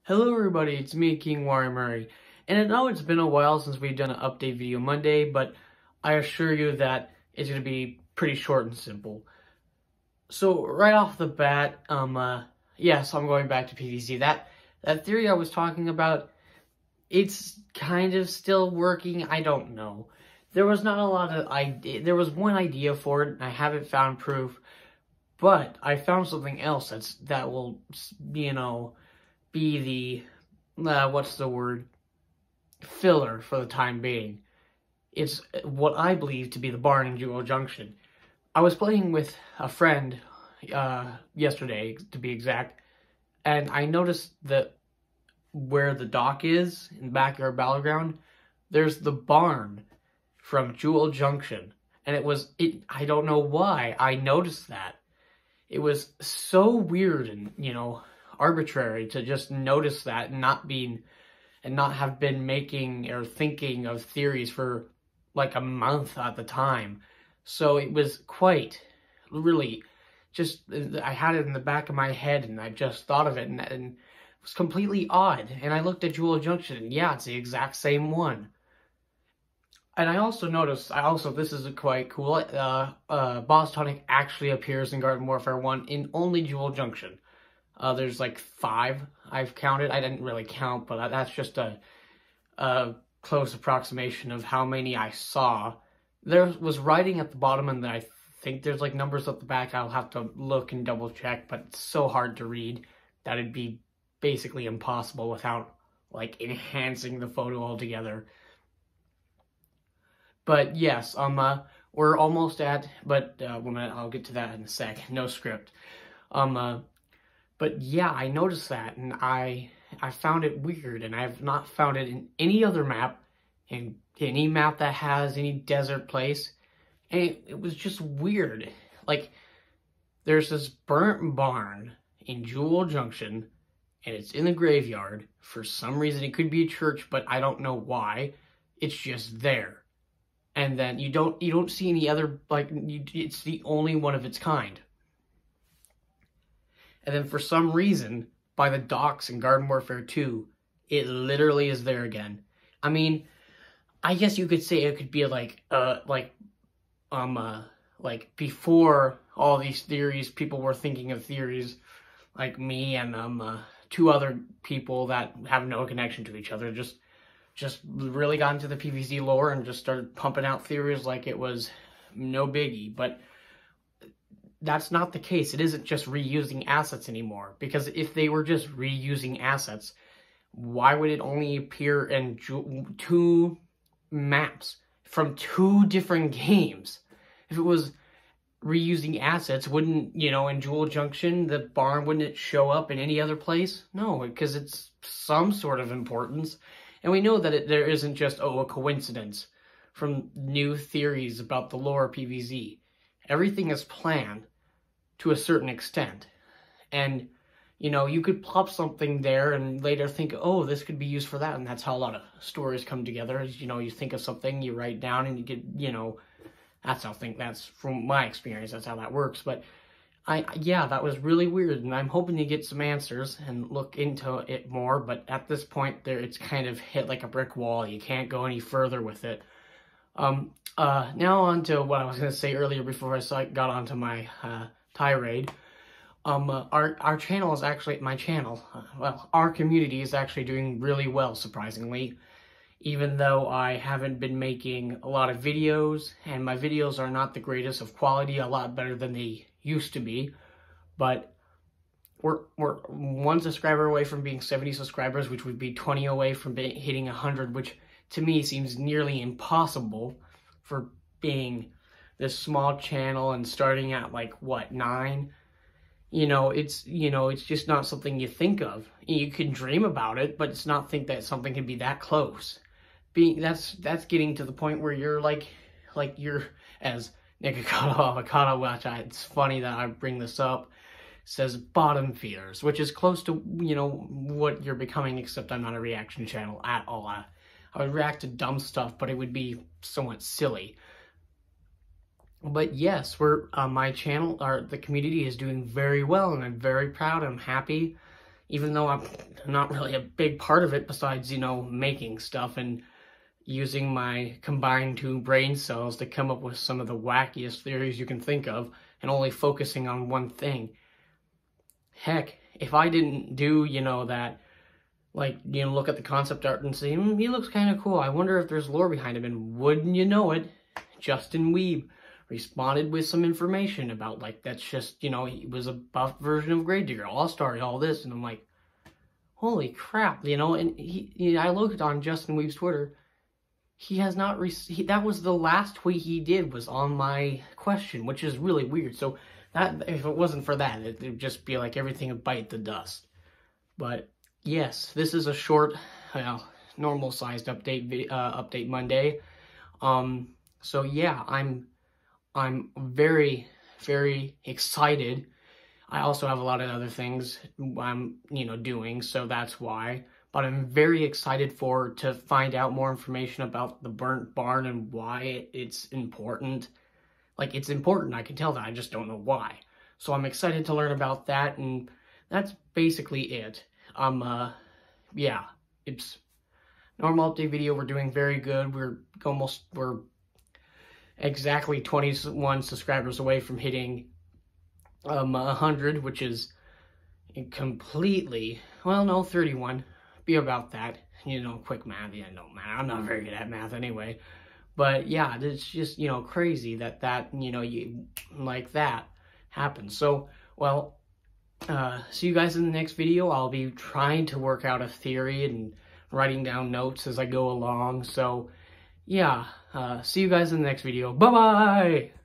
Hello everybody, it's me, King Warren Murray, and I know it's been a while since we've done an update video Monday, but I assure you that it's going to be pretty short and simple. So right off the bat, yes, I'm going back to PVZ. That theory I was talking about, it's kind of still working. I don't know. There was not a lot of idea. There was one idea for it, and I haven't found proof, but I found something else that will, be the, filler for the time being. It's what I believe to be the barn in Jewel Junction. I was playing with a friend yesterday, to be exact, and I noticed that where the dock is, in the backyard battleground, there's the barn from Jewel Junction. And I don't know why I noticed that. It was so weird and, arbitrary to just notice that and not have been making or thinking of theories for like a month at the time. So it was quite really just, I had it in the back of my head and I just thought of it and it was completely odd. And I looked at Jewel Junction and yeah, it's the exact same one. And I also noticed, this is quite cool, Boss Tonic actually appears in Garden Warfare 1 in only Jewel Junction. There's like 5 I've counted. I didn't really count, but that's just a close approximation of how many I saw. There was writing at the bottom, and then I think there's like numbers at the back. I'll have to look and double check, but it's so hard to read that it'd be basically impossible without like enhancing the photo altogether. But yes, we're almost at, but I'll get to that in a sec. No script. But yeah, I noticed that, and I found it weird, and I've not found it in any other map, in any map that has any desert place, and it was just weird. Like, there's this burnt barn in Jewel Junction, and it's in the graveyard. For some reason, it could be a church, but I don't know why. It's just there. And then you don't see any other, it's the only one of its kind. And then for some reason, by the docks in Garden Warfare 2, it literally is there again. I mean, I guess you could say it could be before all these theories, people were thinking of theories like me and 2 other people that have no connection to each other, just really got into the PVZ lore and just started pumping out theories like it was no biggie. But that's not the case. It isn't just reusing assets anymore. Because if they were just reusing assets, why would it only appear in 2 maps from 2 different games? If it was reusing assets, wouldn't, in Jewel Junction, the barn, wouldn't it show up in any other place? No, because it's some sort of importance. And we know that there isn't just, a coincidence from new theories about the lore of PVZ. Everything is planned to a certain extent. And, you could plop something there and later think, oh, this could be used for that. And that's how a lot of stories come together. You think of something, you write down, and you get, that's from my experience, that's how that works. But yeah, that was really weird, and I'm hoping to get some answers and look into it more, but at this point, it's kind of hit like a brick wall. You can't go any further with it. Now on to what I was going to say earlier before I got onto my tirade. Our channel is actually, our community is actually doing really well, surprisingly. Even though I haven't been making a lot of videos, and my videos are not the greatest of quality, a lot better than they used to be, but we're 1 subscriber away from being 70 subscribers, which would be 20 away from hitting 100, which to me seems nearly impossible for being this small channel and starting at 9? It's just not something you think of. You can dream about it, but it's not think that something can be that close. That's getting to the point where you're you're, as Avocado, which it's funny that I bring this up, says bottom feeders, which is close to, what you're becoming, except I'm not a reaction channel at all. I would react to dumb stuff, but it would be somewhat silly. But yes, my channel, the community is doing very well, and I'm very proud. I'm happy. even though I'm not really a big part of it besides, you know, making stuff and using my combined two brain cells to come up with some of the wackiest theories you can think of and only focusing on one thing. Heck, if I didn't do, you know, that, like, you know, look at the concept art and say, he looks kind of cool. I wonder if there's lore behind him. And wouldn't you know it, Justin Weeb responded with some information about, like, that's just, you know, he was a buff version of Gravedigger, All-Star, all this. And I'm like, holy crap, you know. And I looked on Justin Weeb's Twitter. He has not, that was the last tweet he did was on my question, which is really weird. So that, if it wasn't for that, it would just be like everything would bite the dust. But yes, this is a short, well, normal-sized update Monday. So yeah, I'm very, very excited. I also have a lot of other things I'm, you know, doing, so that's why. But I'm very excited to find out more information about the burnt barn and why it's important. Like, it's important, I can tell that, I just don't know why. So I'm excited to learn about that, and that's basically it. Yeah, it's normal update video. We're doing very good. We're exactly 21 subscribers away from hitting 100, which is completely, well, no, 31. Be about that, you know, quick math. Yeah, no, man, I'm not very good at math anyway. But yeah, it's just, you know, crazy that you know, like that happens. So, well, see you guys in the next video. I'll be trying to work out a theory and writing down notes as I go along. So, yeah, see you guys in the next video. Bye-bye!